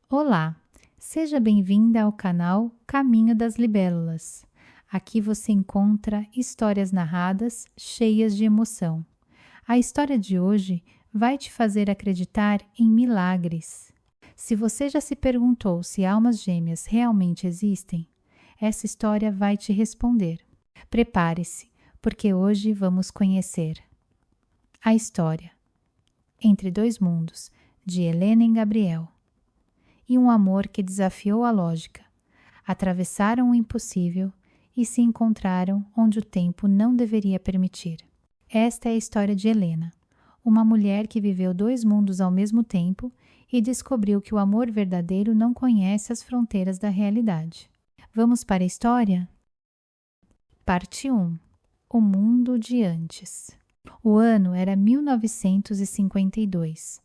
Olá, seja bem-vinda ao canal Caminho das Libélulas. Aqui você encontra histórias narradas cheias de emoção. A história de hoje vai te fazer acreditar em milagres. Se você já se perguntou se almas gêmeas realmente existem, essa história vai te responder. Prepare-se, porque hoje vamos conhecer a história Entre Dois Mundos, de Helena e Gabriel. E um amor que desafiou a lógica. Atravessaram o impossível e se encontraram onde o tempo não deveria permitir. Esta é a história de Helena, uma mulher que viveu dois mundos ao mesmo tempo e descobriu que o amor verdadeiro não conhece as fronteiras da realidade. Vamos para a história? Parte 1. O mundo de antes. O ano era 1952.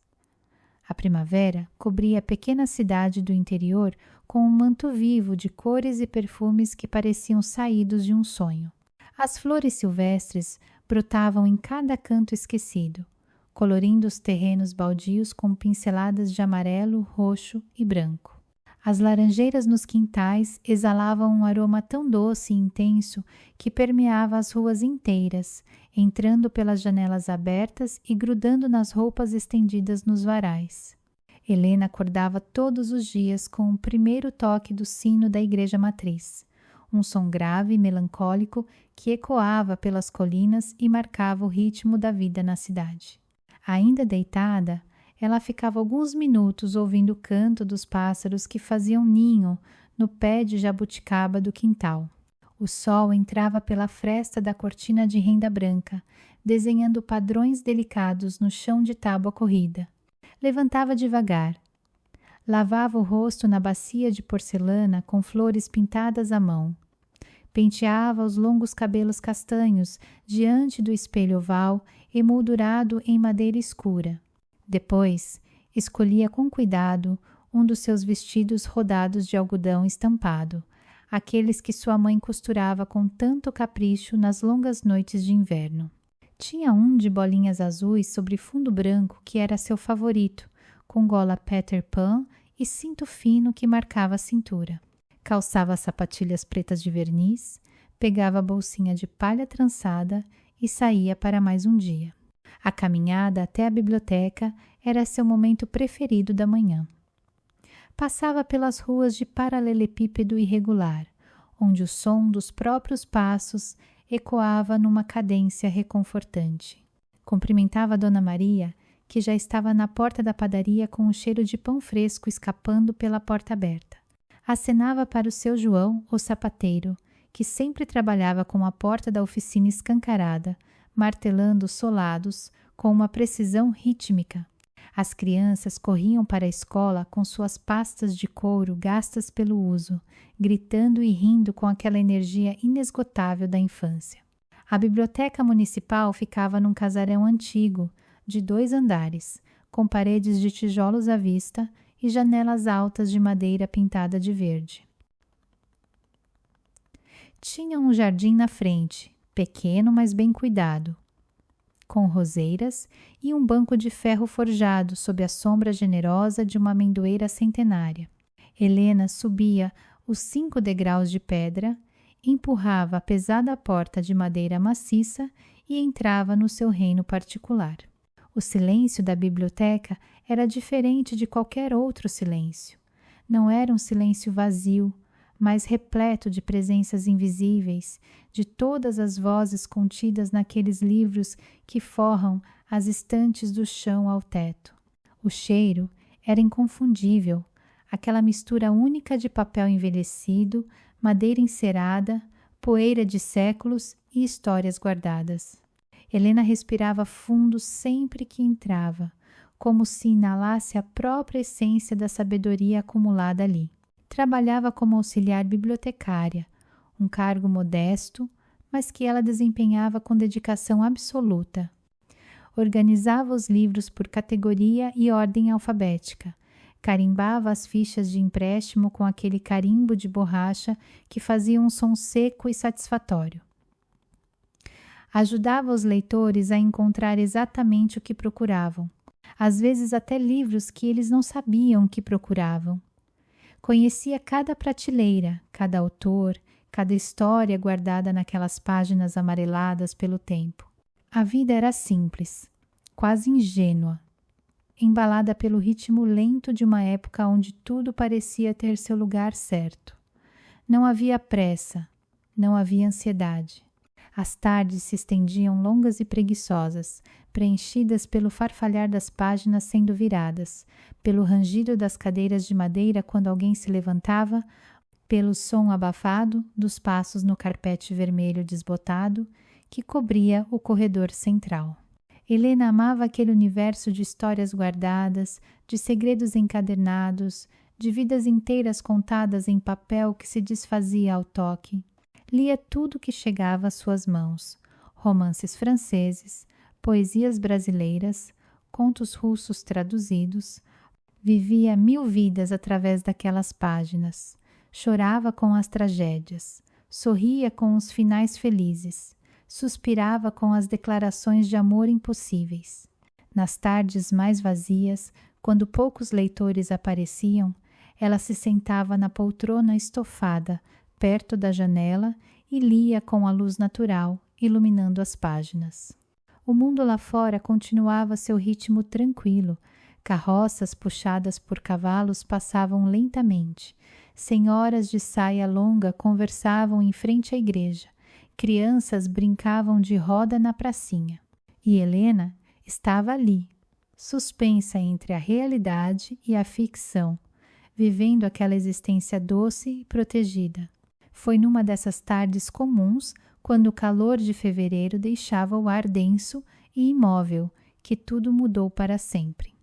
A primavera cobria a pequena cidade do interior com um manto vivo de cores e perfumes que pareciam saídos de um sonho. As flores silvestres brotavam em cada canto esquecido, colorindo os terrenos baldios com pinceladas de amarelo, roxo e branco. As laranjeiras nos quintais exalavam um aroma tão doce e intenso que permeava as ruas inteiras, entrando pelas janelas abertas e grudando nas roupas estendidas nos varais. Helena acordava todos os dias com o primeiro toque do sino da igreja matriz, um som grave e melancólico que ecoava pelas colinas e marcava o ritmo da vida na cidade. Ainda deitada, ela ficava alguns minutos ouvindo o canto dos pássaros que faziam ninho no pé de jabuticaba do quintal. O sol entrava pela fresta da cortina de renda branca, desenhando padrões delicados no chão de tábua corrida. Levantava devagar. Lavava o rosto na bacia de porcelana com flores pintadas à mão. Penteava os longos cabelos castanhos diante do espelho oval emoldurado em madeira escura. Depois, escolhia com cuidado um dos seus vestidos rodados de algodão estampado, aqueles que sua mãe costurava com tanto capricho nas longas noites de inverno. Tinha um de bolinhas azuis sobre fundo branco que era seu favorito, com gola Peter Pan e cinto fino que marcava a cintura. Calçava sapatilhas pretas de verniz, pegava a bolsinha de palha trançada e saía para mais um dia. A caminhada até a biblioteca era seu momento preferido da manhã. Passava pelas ruas de paralelepípedo irregular, onde o som dos próprios passos ecoava numa cadência reconfortante. Cumprimentava a Dona Maria, que já estava na porta da padaria com o cheiro de pão fresco escapando pela porta aberta. Acenava para o seu João, o sapateiro, que sempre trabalhava com a porta da oficina escancarada, martelando os solados com uma precisão rítmica. As crianças corriam para a escola com suas pastas de couro gastas pelo uso, gritando e rindo com aquela energia inesgotável da infância. A biblioteca municipal ficava num casarão antigo, de 2 andares, com paredes de tijolos à vista e janelas altas de madeira pintada de verde. Tinha um jardim na frente, pequeno, mas bem cuidado, com roseiras e um banco de ferro forjado sob a sombra generosa de uma amendoeira centenária. Helena subia os 5 degraus de pedra, empurrava a pesada porta de madeira maciça e entrava no seu reino particular. O silêncio da biblioteca era diferente de qualquer outro silêncio. Não era um silêncio vazio, mas repleto de presenças invisíveis, de todas as vozes contidas naqueles livros que forram as estantes do chão ao teto. O cheiro era inconfundível, aquela mistura única de papel envelhecido, madeira encerada, poeira de séculos e histórias guardadas. Helena respirava fundo sempre que entrava, como se inalasse a própria essência da sabedoria acumulada ali. Trabalhava como auxiliar bibliotecária, um cargo modesto, mas que ela desempenhava com dedicação absoluta. Organizava os livros por categoria e ordem alfabética, carimbava as fichas de empréstimo com aquele carimbo de borracha que fazia um som seco e satisfatório. Ajudava os leitores a encontrar exatamente o que procuravam, às vezes até livros que eles não sabiam que procuravam. Conhecia cada prateleira, cada autor, cada história guardada naquelas páginas amareladas pelo tempo. A vida era simples, quase ingênua, embalada pelo ritmo lento de uma época onde tudo parecia ter seu lugar certo. Não havia pressa, não havia ansiedade. As tardes se estendiam longas e preguiçosas, preenchidas pelo farfalhar das páginas sendo viradas, pelo rangido das cadeiras de madeira quando alguém se levantava, pelo som abafado dos passos no carpete vermelho desbotado que cobria o corredor central. Helena amava aquele universo de histórias guardadas, de segredos encadernados, de vidas inteiras contadas em papel que se desfazia ao toque. Lia tudo que chegava às suas mãos, romances franceses, poesias brasileiras, contos russos traduzidos, vivia 1000 vidas através daquelas páginas, chorava com as tragédias, sorria com os finais felizes, suspirava com as declarações de amor impossíveis. Nas tardes mais vazias, quando poucos leitores apareciam, ela se sentava na poltrona estofada, perto da janela, e lia com a luz natural, iluminando as páginas. O mundo lá fora continuava seu ritmo tranquilo. Carroças puxadas por cavalos passavam lentamente. Senhoras de saia longa conversavam em frente à igreja. Crianças brincavam de roda na pracinha. E Helena estava ali, suspensa entre a realidade e a ficção, vivendo aquela existência doce e protegida. Foi numa dessas tardes comuns, quando o calor de fevereiro deixava o ar denso e imóvel, que tudo mudou para sempre.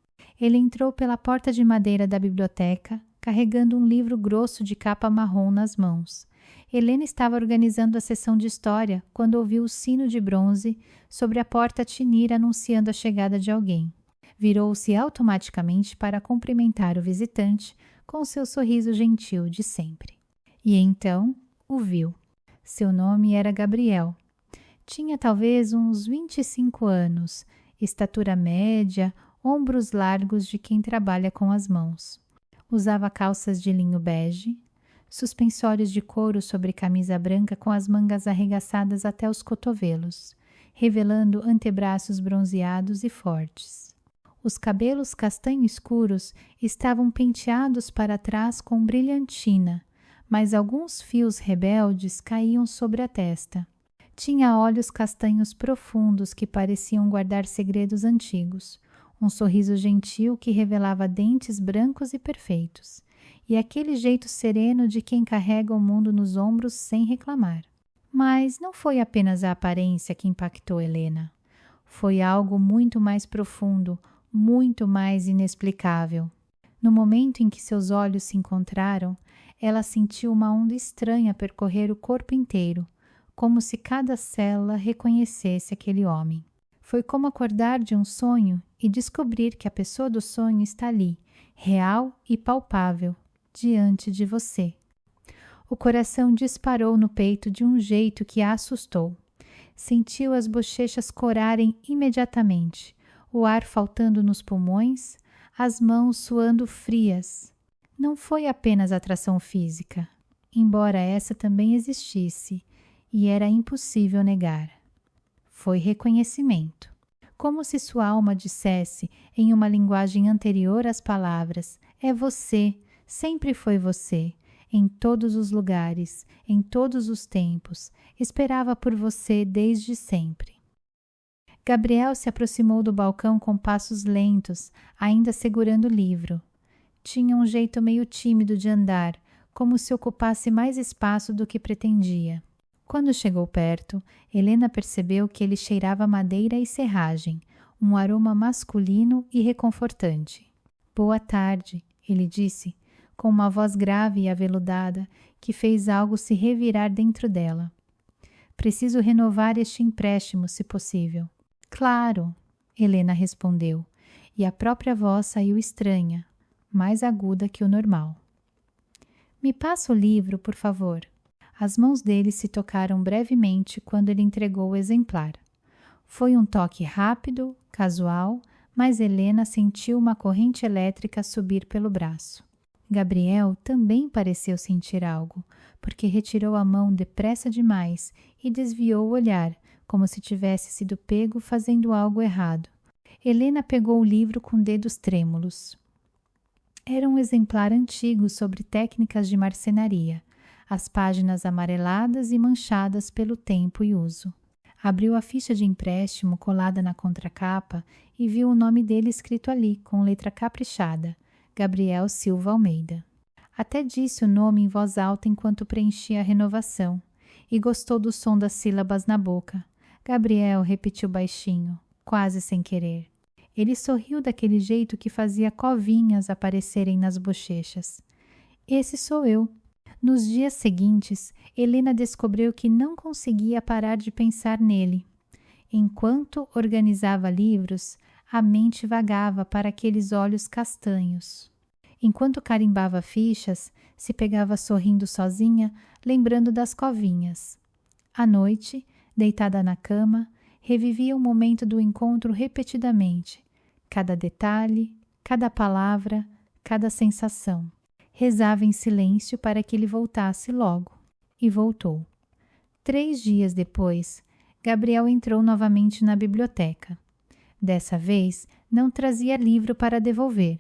Ele entrou pela porta de madeira da biblioteca, carregando um livro grosso de capa marrom nas mãos. Helena estava organizando a sessão de história quando ouviu o sino de bronze sobre a porta tinir anunciando a chegada de alguém. Virou-se automaticamente para cumprimentar o visitante com seu sorriso gentil de sempre. E então o viu. Seu nome era Gabriel. Tinha talvez uns 25 anos, estatura média, ombros largos de quem trabalha com as mãos. Usava calças de linho bege, suspensórios de couro sobre camisa branca com as mangas arregaçadas até os cotovelos, revelando antebraços bronzeados e fortes. Os cabelos castanho escuros estavam penteados para trás com brilhantina, mas alguns fios rebeldes caíam sobre a testa. Tinha olhos castanhos profundos que pareciam guardar segredos antigos, um sorriso gentil que revelava dentes brancos e perfeitos, e aquele jeito sereno de quem carrega o mundo nos ombros sem reclamar. Mas não foi apenas a aparência que impactou Helena. Foi algo muito mais profundo, muito mais inexplicável. No momento em que seus olhos se encontraram, ela sentiu uma onda estranha percorrer o corpo inteiro, como se cada célula reconhecesse aquele homem. Foi como acordar de um sonho e descobrir que a pessoa do sonho está ali, real e palpável, diante de você. O coração disparou no peito de um jeito que a assustou. Sentiu as bochechas corarem imediatamente, o ar faltando nos pulmões, as mãos suando frias. Não foi apenas atração física, embora essa também existisse, e era impossível negar. Foi reconhecimento. Como se sua alma dissesse, em uma linguagem anterior às palavras, é você, sempre foi você, em todos os lugares, em todos os tempos, esperava por você desde sempre. Gabriel se aproximou do balcão com passos lentos, ainda segurando o livro. Tinha um jeito meio tímido de andar, como se ocupasse mais espaço do que pretendia. Quando chegou perto, Helena percebeu que ele cheirava madeira e serragem, um aroma masculino e reconfortante. Boa tarde, ele disse, com uma voz grave e aveludada que fez algo se revirar dentro dela. Preciso renovar este empréstimo, se possível. Claro, Helena respondeu, e a própria voz saiu estranha, mais aguda que o normal. Me passa o livro, por favor. As mãos dele se tocaram brevemente quando ele entregou o exemplar. Foi um toque rápido, casual, mas Helena sentiu uma corrente elétrica subir pelo braço. Gabriel também pareceu sentir algo, porque retirou a mão depressa demais e desviou o olhar, como se tivesse sido pego fazendo algo errado. Helena pegou o livro com dedos trêmulos. Era um exemplar antigo sobre técnicas de marcenaria, as páginas amareladas e manchadas pelo tempo e uso. Abriu a ficha de empréstimo colada na contracapa e viu o nome dele escrito ali, com letra caprichada, Gabriel Silva Almeida. Até disse o nome em voz alta enquanto preenchia a renovação, e gostou do som das sílabas na boca. Gabriel repetiu baixinho, quase sem querer. Ele sorriu daquele jeito que fazia covinhas aparecerem nas bochechas. Esse sou eu. Nos dias seguintes, Helena descobriu que não conseguia parar de pensar nele. Enquanto organizava livros, a mente vagava para aqueles olhos castanhos. Enquanto carimbava fichas, se pegava sorrindo sozinha, lembrando das covinhas. À noite, deitada na cama, revivia o momento do encontro repetidamente, cada detalhe, cada palavra, cada sensação. Rezava em silêncio para que ele voltasse logo. E voltou. 3 dias depois, Gabriel entrou novamente na biblioteca. Dessa vez, não trazia livro para devolver,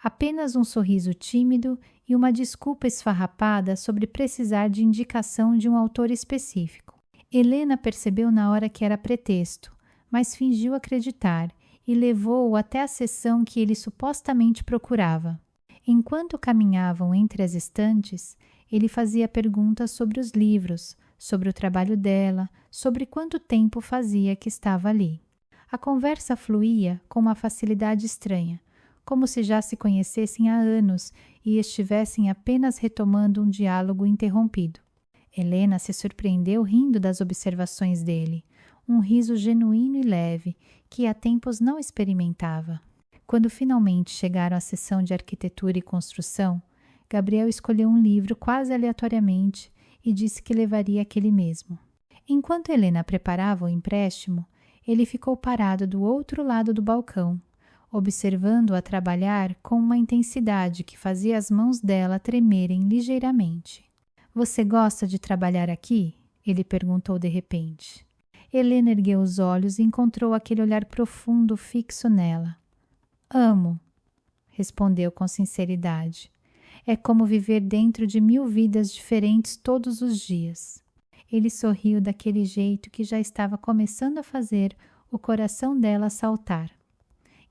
apenas um sorriso tímido e uma desculpa esfarrapada sobre precisar de indicação de um autor específico. Helena percebeu na hora que era pretexto, mas fingiu acreditar e levou-o até a seção que ele supostamente procurava. Enquanto caminhavam entre as estantes, ele fazia perguntas sobre os livros, sobre o trabalho dela, sobre quanto tempo fazia que estava ali. A conversa fluía com uma facilidade estranha, como se já se conhecessem há anos e estivessem apenas retomando um diálogo interrompido. Helena se surpreendeu rindo das observações dele, um riso genuíno e leve, que há tempos não experimentava. Quando finalmente chegaram à seção de arquitetura e construção, Gabriel escolheu um livro quase aleatoriamente e disse que levaria aquele mesmo. Enquanto Helena preparava o empréstimo, ele ficou parado do outro lado do balcão, observando-a trabalhar com uma intensidade que fazia as mãos dela tremerem ligeiramente. "Você gosta de trabalhar aqui?" ele perguntou de repente. Helena ergueu os olhos e encontrou aquele olhar profundo fixo nela. "Amo", respondeu com sinceridade. "É como viver dentro de 1000 vidas diferentes todos os dias." Ele sorriu daquele jeito que já estava começando a fazer o coração dela saltar.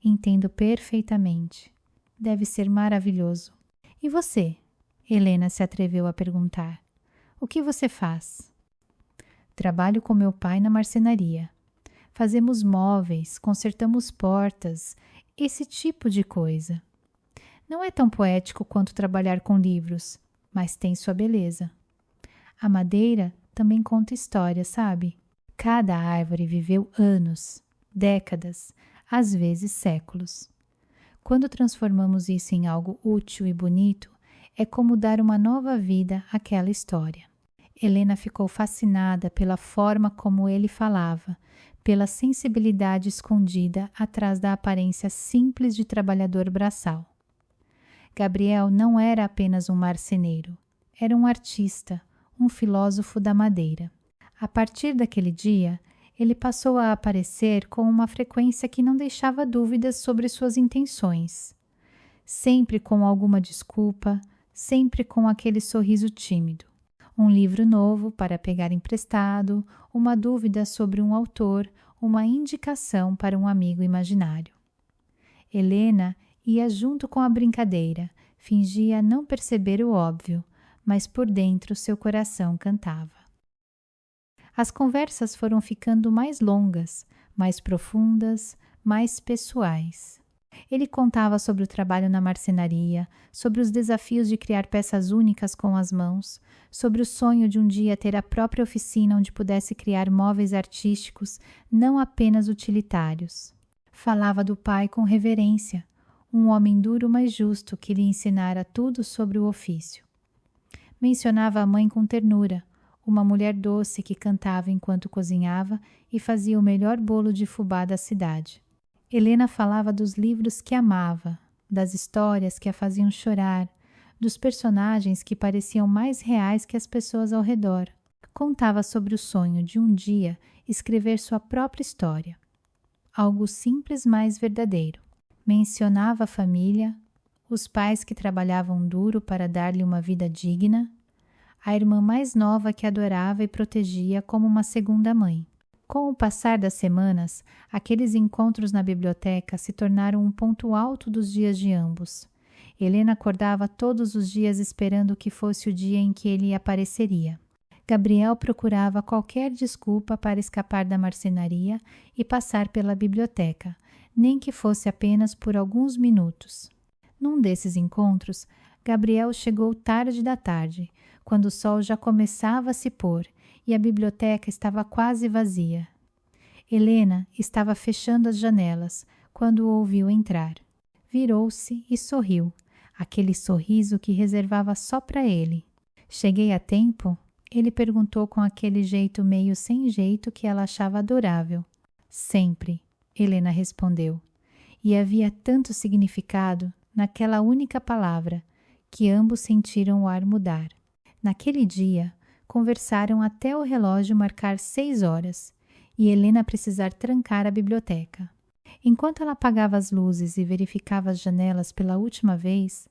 "Entendo perfeitamente. Deve ser maravilhoso." "E você?" Helena se atreveu a perguntar. "O que você faz?" "Trabalho com meu pai na marcenaria. Fazemos móveis, consertamos portas, esse tipo de coisa. Não é tão poético quanto trabalhar com livros, mas tem sua beleza. A madeira também conta história, sabe? Cada árvore viveu anos, décadas, às vezes séculos. Quando transformamos isso em algo útil e bonito, é como dar uma nova vida àquela história." Helena ficou fascinada pela forma como ele falava, pela sensibilidade escondida atrás da aparência simples de trabalhador braçal. Gabriel não era apenas um marceneiro, era um artista, um filósofo da madeira. A partir daquele dia, ele passou a aparecer com uma frequência que não deixava dúvidas sobre suas intenções. Sempre com alguma desculpa, sempre com aquele sorriso tímido. Um livro novo para pegar emprestado, uma dúvida sobre um autor, uma indicação para um amigo imaginário. Helena ia junto com a brincadeira, fingia não perceber o óbvio, mas por dentro seu coração cantava. As conversas foram ficando mais longas, mais profundas, mais pessoais. Ele contava sobre o trabalho na marcenaria, sobre os desafios de criar peças únicas com as mãos, sobre o sonho de um dia ter a própria oficina onde pudesse criar móveis artísticos, não apenas utilitários. Falava do pai com reverência, um homem duro mas justo que lhe ensinara tudo sobre o ofício. Mencionava a mãe com ternura, uma mulher doce que cantava enquanto cozinhava e fazia o melhor bolo de fubá da cidade. Helena falava dos livros que amava, das histórias que a faziam chorar, dos personagens que pareciam mais reais que as pessoas ao redor. Contava sobre o sonho de um dia escrever sua própria história. Algo simples, mas verdadeiro. Mencionava a família, os pais que trabalhavam duro para dar-lhe uma vida digna, a irmã mais nova que adorava e protegia como uma segunda mãe. Com o passar das semanas, aqueles encontros na biblioteca se tornaram um ponto alto dos dias de ambos. Helena acordava todos os dias esperando que fosse o dia em que ele apareceria. Gabriel procurava qualquer desculpa para escapar da marcenaria e passar pela biblioteca, nem que fosse apenas por alguns minutos. Num desses encontros, Gabriel chegou tarde da tarde, quando o sol já começava a se pôr e a biblioteca estava quase vazia. Helena estava fechando as janelas quando o ouviu entrar. Virou-se e sorriu, aquele sorriso que reservava só para ele. Cheguei a tempo? Ele perguntou com aquele jeito meio sem jeito que ela achava adorável. Sempre, Helena respondeu. E havia tanto significado naquela única palavra que ambos sentiram o ar mudar. Naquele dia, conversaram até o relógio marcar 6 horas e Helena precisar trancar a biblioteca. Enquanto ela apagava as luzes e verificava as janelas pela última vez,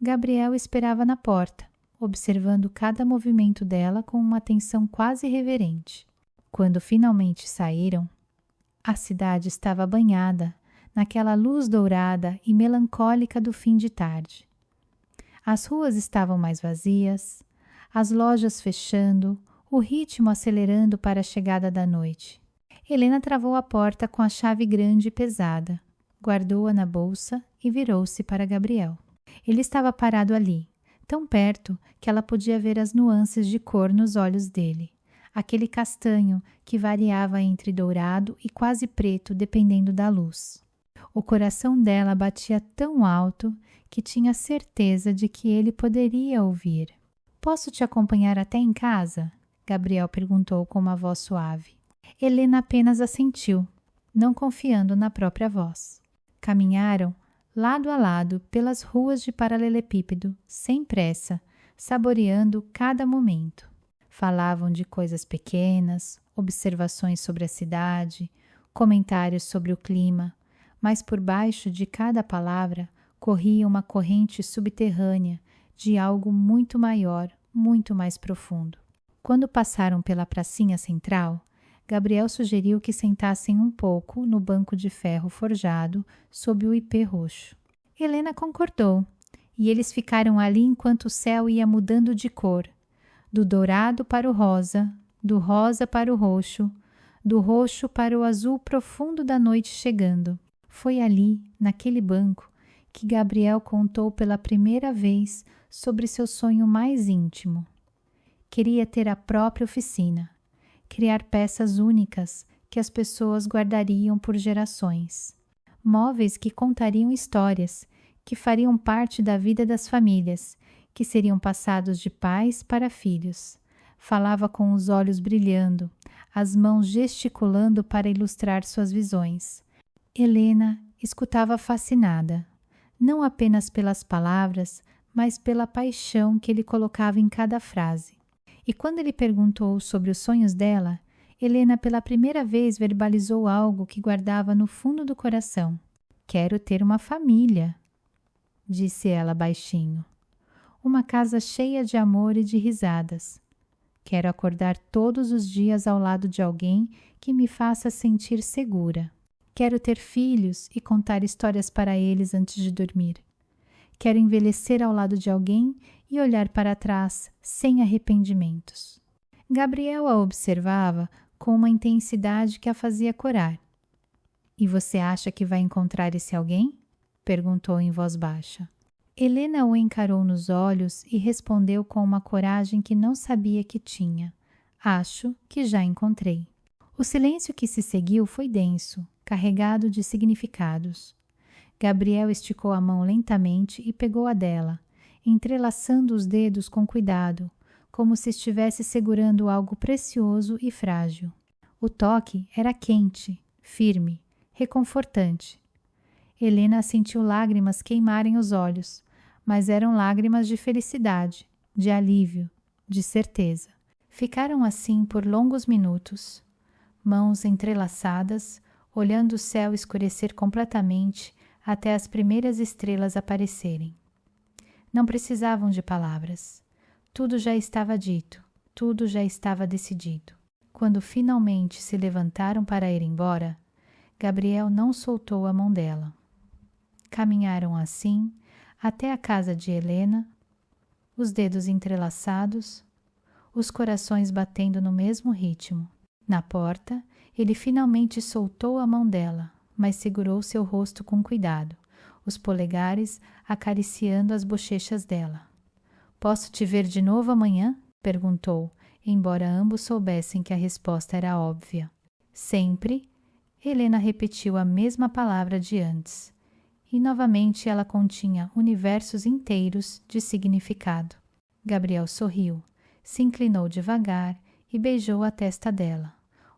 Gabriel esperava na porta, observando cada movimento dela com uma atenção quase reverente. Quando finalmente saíram, a cidade estava banhada naquela luz dourada e melancólica do fim de tarde. As ruas estavam mais vazias, as lojas fechando, o ritmo acelerando para a chegada da noite. Helena travou a porta com a chave grande e pesada, guardou-a na bolsa e virou-se para Gabriel. Ele estava parado ali, tão perto que ela podia ver as nuances de cor nos olhos dele, aquele castanho que variava entre dourado e quase preto dependendo da luz. O coração dela batia tão alto que tinha certeza de que ele poderia ouvir. Posso te acompanhar até em casa? Gabriel perguntou com uma voz suave. Helena apenas assentiu, não confiando na própria voz. Caminharam lado a lado pelas ruas de paralelepípedo, sem pressa, saboreando cada momento. Falavam de coisas pequenas, observações sobre a cidade, comentários sobre o clima, mas por baixo de cada palavra corria uma corrente subterrânea de algo muito maior, muito mais profundo. Quando passaram pela pracinha central, Gabriel sugeriu que sentassem um pouco no banco de ferro forjado sob o ipê roxo. Helena concordou, e eles ficaram ali enquanto o céu ia mudando de cor, do dourado para o rosa, do rosa para o roxo, do roxo para o azul profundo da noite chegando. Foi ali, naquele banco, que Gabriel contou pela primeira vez sobre seu sonho mais íntimo. Queria ter a própria oficina, criar peças únicas que as pessoas guardariam por gerações. Móveis que contariam histórias, que fariam parte da vida das famílias, que seriam passados de pais para filhos. Falava com os olhos brilhando, as mãos gesticulando para ilustrar suas visões. Helena escutava fascinada, não apenas pelas palavras, mas pela paixão que ele colocava em cada frase. E quando ele perguntou sobre os sonhos dela, Helena pela primeira vez verbalizou algo que guardava no fundo do coração. Quero ter uma família, disse ela baixinho. Uma casa cheia de amor e de risadas. Quero acordar todos os dias ao lado de alguém que me faça sentir segura. Quero ter filhos e contar histórias para eles antes de dormir. Quero envelhecer ao lado de alguém e olhar para trás sem arrependimentos. Gabriel a observava com uma intensidade que a fazia corar. E você acha que vai encontrar esse alguém? Perguntou em voz baixa. Helena o encarou nos olhos e respondeu com uma coragem que não sabia que tinha. Acho que já encontrei. O silêncio que se seguiu foi denso, carregado de significados. Gabriel esticou a mão lentamente e pegou a dela, entrelaçando os dedos com cuidado, como se estivesse segurando algo precioso e frágil. O toque era quente, firme, reconfortante. Helena sentiu lágrimas queimarem os olhos, mas eram lágrimas de felicidade, de alívio, de certeza. Ficaram assim por longos minutos, mãos entrelaçadas, olhando o céu escurecer completamente até as primeiras estrelas aparecerem. Não precisavam de palavras. Tudo já estava dito, tudo já estava decidido. Quando finalmente se levantaram para ir embora, Gabriel não soltou a mão dela. Caminharam assim até a casa de Helena, os dedos entrelaçados, os corações batendo no mesmo ritmo. Na porta, ele finalmente soltou a mão dela, mas segurou seu rosto com cuidado, os polegares acariciando as bochechas dela. "Posso te ver de novo amanhã?" perguntou, embora ambos soubessem que a resposta era óbvia. "Sempre?" Helena repetiu a mesma palavra de antes, e novamente ela continha universos inteiros de significado. Gabriel sorriu, se inclinou devagar e beijou a testa dela.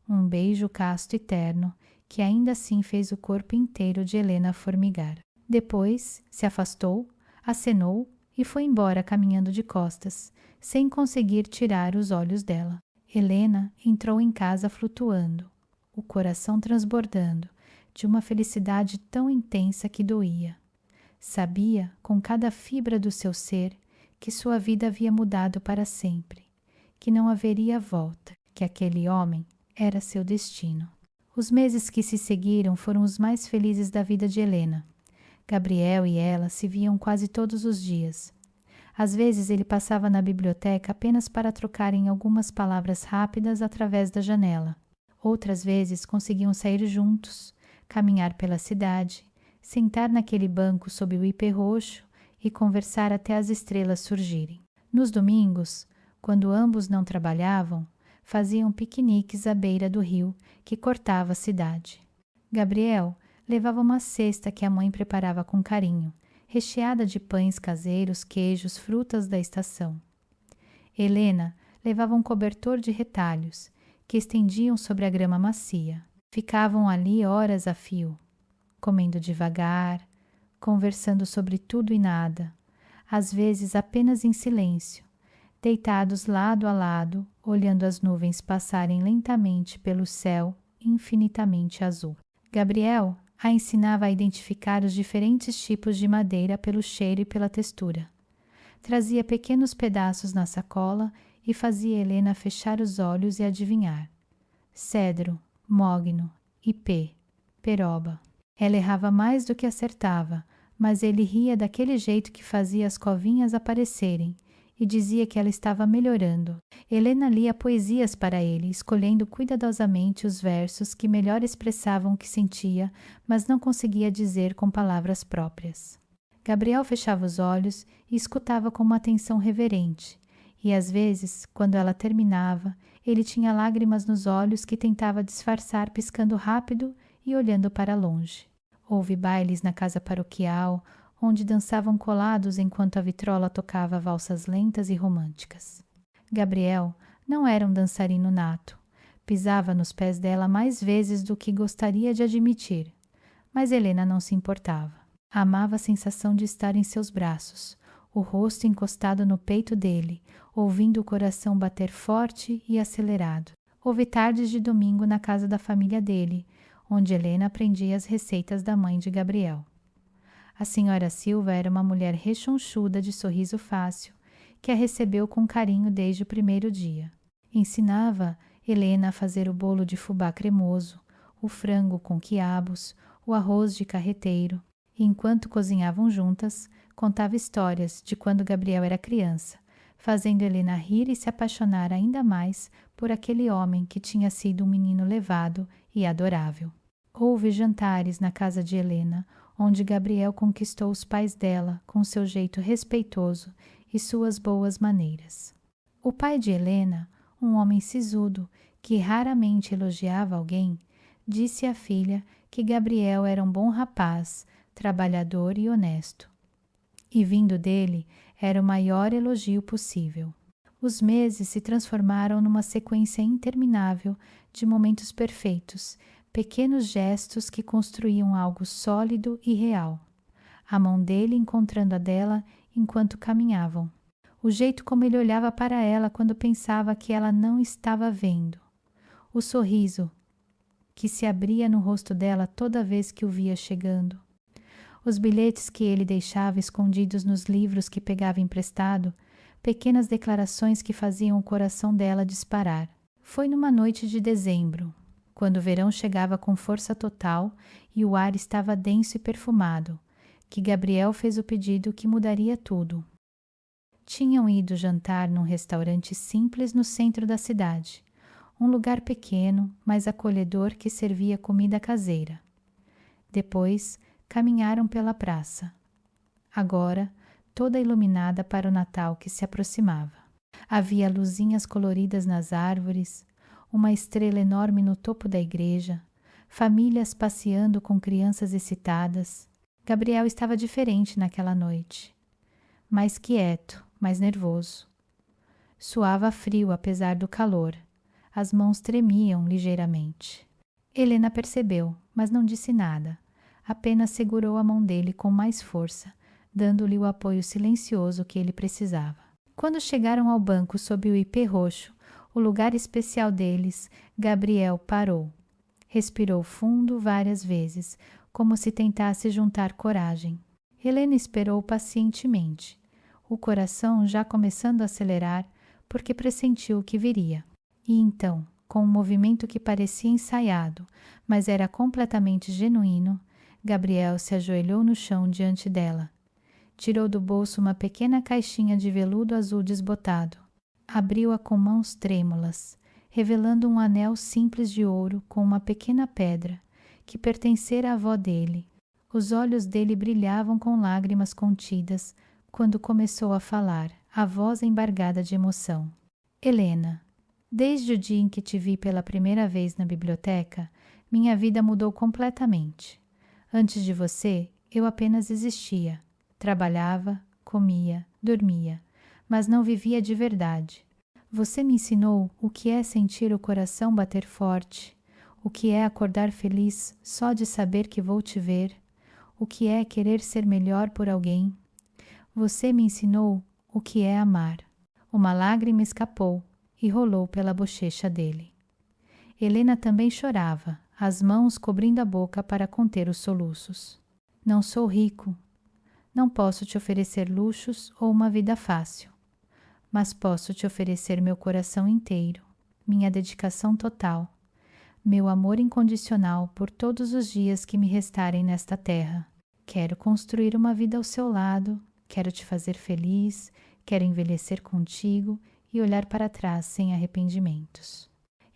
Um beijo casto e terno que ainda assim fez o corpo inteiro de Helena formigar. Depois se afastou, acenou e foi embora caminhando de costas, sem conseguir tirar os olhos dela. Helena entrou em casa flutuando, o coração transbordando, de uma felicidade tão intensa que doía. Sabia, com cada fibra do seu ser, que sua vida havia mudado para sempre, que não haveria volta, que aquele homem era seu destino. Os meses que se seguiram foram os mais felizes da vida de Helena. Gabriel e ela se viam quase todos os dias. Às vezes ele passava na biblioteca apenas para trocarem algumas palavras rápidas através da janela. Outras vezes conseguiam sair juntos, caminhar pela cidade, sentar naquele banco sob o ipê roxo e conversar até as estrelas surgirem. Nos domingos, quando ambos não trabalhavam, faziam piqueniques à beira do rio que cortava a cidade. Gabriel levava uma cesta que a mãe preparava com carinho, recheada de pães caseiros, queijos, frutas da estação. Helena levava um cobertor de retalhos, que estendiam sobre a grama macia. Ficavam ali horas a fio, comendo devagar, conversando sobre tudo e nada, às vezes apenas em silêncio, deitados lado a lado, olhando as nuvens passarem lentamente pelo céu infinitamente azul. Gabriel a ensinava a identificar os diferentes tipos de madeira pelo cheiro e pela textura. Trazia pequenos pedaços na sacola e fazia Helena fechar os olhos e adivinhar. Cedro, mogno, ipê, peroba. Ela errava mais do que acertava, mas ele ria daquele jeito que fazia as covinhas aparecerem e dizia que ela estava melhorando. Helena lia poesias para ele, escolhendo cuidadosamente os versos que melhor expressavam o que sentia, mas não conseguia dizer com palavras próprias. Gabriel fechava os olhos e escutava com uma atenção reverente, e às vezes, quando ela terminava, ele tinha lágrimas nos olhos que tentava disfarçar piscando rápido e olhando para longe. Houve bailes na casa paroquial, onde dançavam colados enquanto a vitrola tocava valsas lentas e românticas. Gabriel não era um dançarino nato. Pisava nos pés dela mais vezes do que gostaria de admitir, mas Helena não se importava. Amava a sensação de estar em seus braços, o rosto encostado no peito dele, ouvindo o coração bater forte e acelerado. Houve tardes de domingo na casa da família dele, onde Helena aprendia as receitas da mãe de Gabriel. A senhora Silva era uma mulher rechonchuda de sorriso fácil, que a recebeu com carinho desde o primeiro dia. Ensinava Helena a fazer o bolo de fubá cremoso, o frango com quiabos, o arroz de carreteiro, e enquanto cozinhavam juntas, contava histórias de quando Gabriel era criança, fazendo Helena rir e se apaixonar ainda mais por aquele homem que tinha sido um menino levado e adorável. Houve jantares na casa de Helena, onde Gabriel conquistou os pais dela com seu jeito respeitoso e suas boas maneiras. O pai de Helena, um homem sisudo que raramente elogiava alguém, disse à filha que Gabriel era um bom rapaz, trabalhador e honesto. E vindo dele, era o maior elogio possível. Os meses se transformaram numa sequência interminável de momentos perfeitos, pequenos gestos que construíam algo sólido e real. A mão dele encontrando a dela enquanto caminhavam. O jeito como ele olhava para ela quando pensava que ela não estava vendo. O sorriso que se abria no rosto dela toda vez que o via chegando. Os bilhetes que ele deixava escondidos nos livros que pegava emprestado, pequenas declarações que faziam o coração dela disparar. Foi numa noite de dezembro, quando o verão chegava com força total e o ar estava denso e perfumado, que Gabriel fez o pedido que mudaria tudo. Tinham ido jantar num restaurante simples no centro da cidade, um lugar pequeno, mas acolhedor que servia comida caseira. Depois, caminharam pela praça, agora toda iluminada para o Natal que se aproximava. Havia luzinhas coloridas nas árvores, uma estrela enorme no topo da igreja, famílias passeando com crianças excitadas. Gabriel estava diferente naquela noite, mais quieto, mais nervoso. Suava frio apesar do calor. As mãos tremiam ligeiramente. Helena percebeu, mas não disse nada. Apenas segurou a mão dele com mais força, dando-lhe o apoio silencioso que ele precisava. Quando chegaram ao banco sob o ipê roxo, o lugar especial deles, Gabriel parou. Respirou fundo várias vezes, como se tentasse juntar coragem. Helena esperou pacientemente, o coração já começando a acelerar, porque pressentiu o que viria. E então, com um movimento que parecia ensaiado, mas era completamente genuíno, Gabriel se ajoelhou no chão diante dela. Tirou do bolso uma pequena caixinha de veludo azul desbotado. Abriu-a com mãos trêmulas, revelando um anel simples de ouro com uma pequena pedra, que pertencera à avó dele. Os olhos dele brilhavam com lágrimas contidas quando começou a falar, a voz embargada de emoção. Helena, desde o dia em que te vi pela primeira vez na biblioteca, minha vida mudou completamente. Antes de você, eu apenas existia. Trabalhava, comia, dormia, mas não vivia de verdade. Você me ensinou o que é sentir o coração bater forte, o que é acordar feliz só de saber que vou te ver, o que é querer ser melhor por alguém. Você me ensinou o que é amar. Uma lágrima escapou e rolou pela bochecha dele. Helena também chorava, as mãos cobrindo a boca para conter os soluços. Não sou rico. Não posso te oferecer luxos ou uma vida fácil, mas posso te oferecer meu coração inteiro, minha dedicação total, meu amor incondicional por todos os dias que me restarem nesta terra. Quero construir uma vida ao seu lado, quero te fazer feliz, quero envelhecer contigo e olhar para trás sem arrependimentos.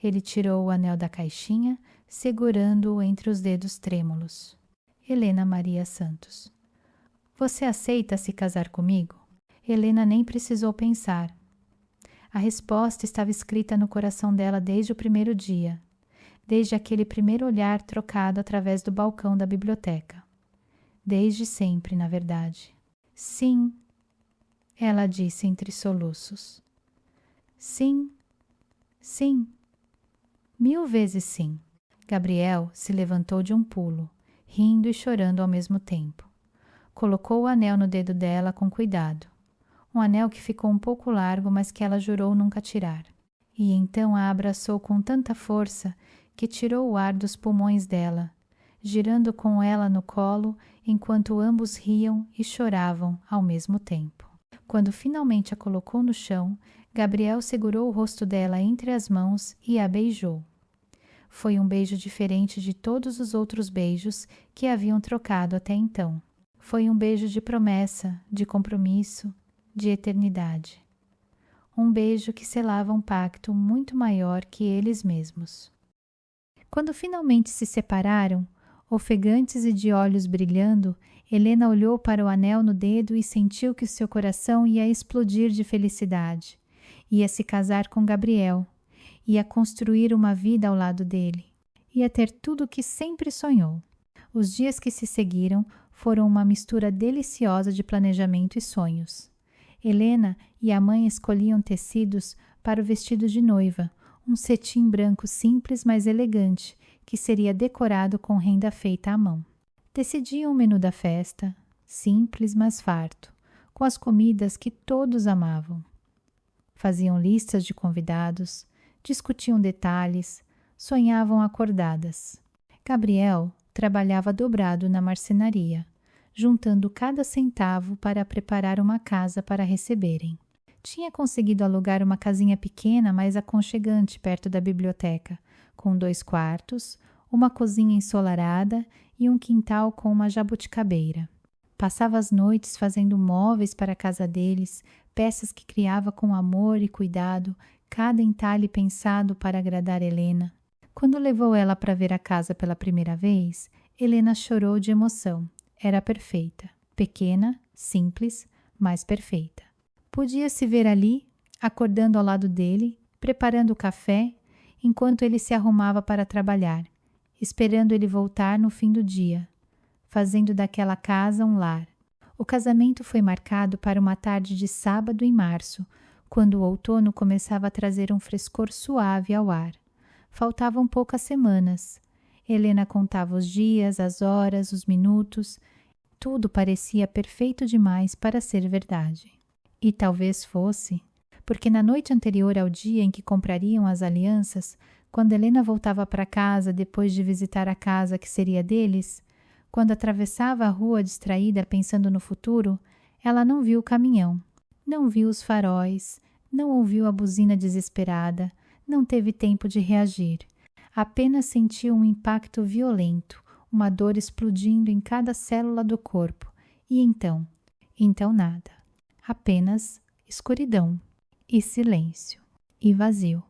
Ele tirou o anel da caixinha, segurando-o entre os dedos trêmulos. Helena Maria Santos. Você aceita se casar comigo? Helena nem precisou pensar. A resposta estava escrita no coração dela desde o primeiro dia, desde aquele primeiro olhar trocado através do balcão da biblioteca. Desde sempre, na verdade. Sim, ela disse entre soluços. Sim, sim, 1000 vezes sim. Gabriel se levantou de um pulo, rindo e chorando ao mesmo tempo. Colocou o anel no dedo dela com cuidado. Um anel que ficou um pouco largo, mas que ela jurou nunca tirar. E então a abraçou com tanta força que tirou o ar dos pulmões dela, girando com ela no colo enquanto ambos riam e choravam ao mesmo tempo. Quando finalmente a colocou no chão, Gabriel segurou o rosto dela entre as mãos e a beijou. Foi um beijo diferente de todos os outros beijos que haviam trocado até então. Foi um beijo de promessa, de compromisso, de eternidade. Um beijo que selava um pacto muito maior que eles mesmos. Quando finalmente se separaram, ofegantes e de olhos brilhando, Helena olhou para o anel no dedo e sentiu que o seu coração ia explodir de felicidade. Ia se casar com Gabriel, ia construir uma vida ao lado dele, ia ter tudo o que sempre sonhou. Os dias que se seguiram foram uma mistura deliciosa de planejamento e sonhos. Helena e a mãe escolhiam tecidos para o vestido de noiva, um cetim branco simples, mas elegante, que seria decorado com renda feita à mão. Decidiam o menu da festa, simples, mas farto, com as comidas que todos amavam. Faziam listas de convidados, discutiam detalhes, sonhavam acordadas. Gabriel trabalhava dobrado na marcenaria, juntando cada centavo para preparar uma casa para receberem. Tinha conseguido alugar uma casinha pequena, mas aconchegante perto da biblioteca, com 2 quartos, uma cozinha ensolarada e um quintal com uma jabuticabeira. Passava as noites fazendo móveis para a casa deles, peças que criava com amor e cuidado, cada entalhe pensado para agradar Helena. Quando levou ela para ver a casa pela primeira vez, Helena chorou de emoção. Era perfeita. Pequena, simples, mas perfeita. Podia-se ver ali, acordando ao lado dele, preparando o café, enquanto ele se arrumava para trabalhar, esperando ele voltar no fim do dia, fazendo daquela casa um lar. O casamento foi marcado para uma tarde de sábado em março, quando o outono começava a trazer um frescor suave ao ar. Faltavam poucas semanas. Helena contava os dias, as horas, os minutos. Tudo parecia perfeito demais para ser verdade. E talvez fosse, porque na noite anterior ao dia em que comprariam as alianças, quando Helena voltava para casa depois de visitar a casa que seria deles, quando atravessava a rua distraída pensando no futuro, ela não viu o caminhão, não viu os faróis, não ouviu a buzina desesperada, não teve tempo de reagir. Apenas sentiu um impacto violento, uma dor explodindo em cada célula do corpo. E então nada. Apenas escuridão e silêncio e vazio.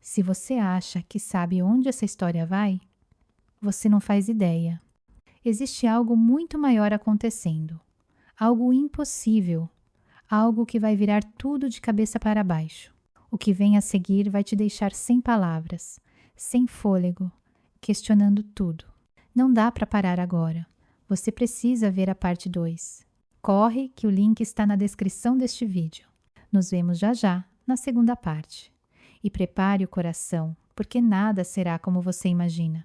Se você acha que sabe onde essa história vai, você não faz ideia. Existe algo muito maior acontecendo. Algo impossível. Algo que vai virar tudo de cabeça para baixo. O que vem a seguir vai te deixar sem palavras, sem fôlego, questionando tudo. Não dá para parar agora. Você precisa ver a parte 2. Corre que o link está na descrição deste vídeo. Nos vemos já já na segunda parte. E prepare o coração, porque nada será como você imagina.